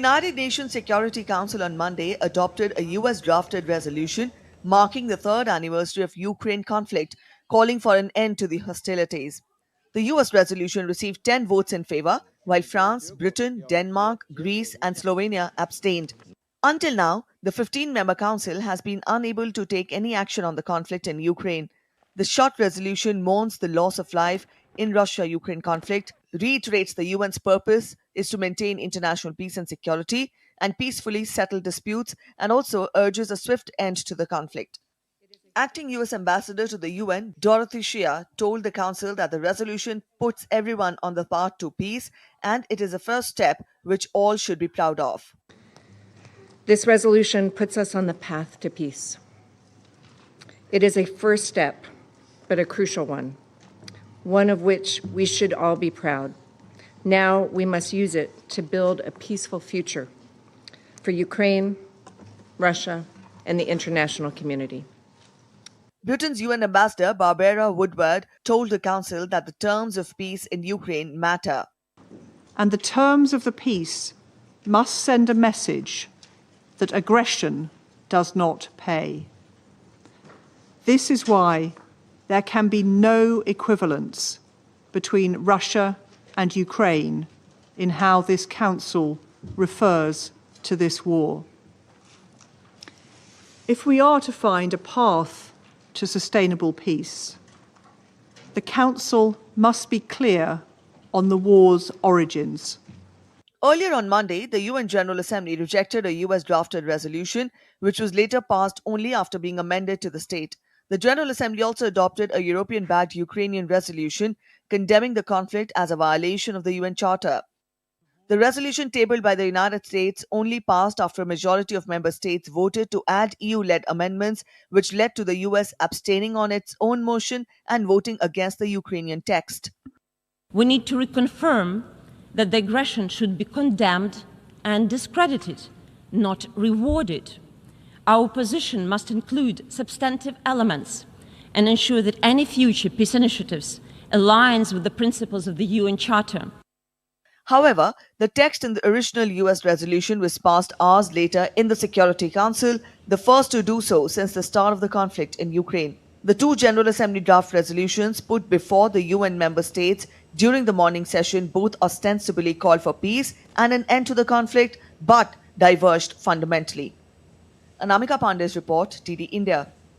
The United Nations Security Council on Monday adopted a US drafted resolution marking the third anniversary of Ukraine conflict, calling for an end to the hostilities. The US resolution received 10 votes in favor, while France, Britain, Denmark, Greece, and Slovenia abstained. Until now, the 15-member council has been unable to take any action on the conflict in Ukraine. The short resolution mourns the loss of life in Russia-Ukraine conflict, reiterates the UN's purpose is to maintain international peace and security and peacefully settle disputes, and also urges a swift end to the conflict. Acting US Ambassador to the UN, Doordarshan, told the Council that the resolution puts everyone on the path to peace and it is a first step which all should be proud of. This resolution puts us on the path to peace. It is a first step, but a crucial one of which we should all be proud. Now we must use it to build a peaceful future for Ukraine, Russia, and the international community. Britain's UN Ambassador Barbara Woodward told the Council that the terms of peace in Ukraine matter. And the terms of the peace must send a message that aggression does not pay. This is why there can be no equivalence between Russia and Ukraine in how this Council refers to this war. If we are to find a path to sustainable peace, the Council must be clear on the war's origins. Earlier on Monday, the UN General Assembly rejected a US drafted resolution, which was later passed only after being amended to the state. The General Assembly also adopted a European-backed Ukrainian resolution condemning the conflict as a violation of the UN Charter. The resolution tabled by the United States only passed after a majority of member states voted to add EU-led amendments, which led to the US abstaining on its own motion and voting against the Ukrainian text. We need to reconfirm that the aggression should be condemned and discredited, not rewarded. Our position must include substantive elements and ensure that any future peace initiatives aligns with the principles of the UN Charter. However, the text in the original US resolution was passed hours later in the Security Council, the first to do so since the start of the conflict in Ukraine. The two General Assembly draft resolutions put before the UN member states during the morning session both ostensibly called for peace and an end to the conflict, but diverged fundamentally. Anamika Pandey's report, TD India.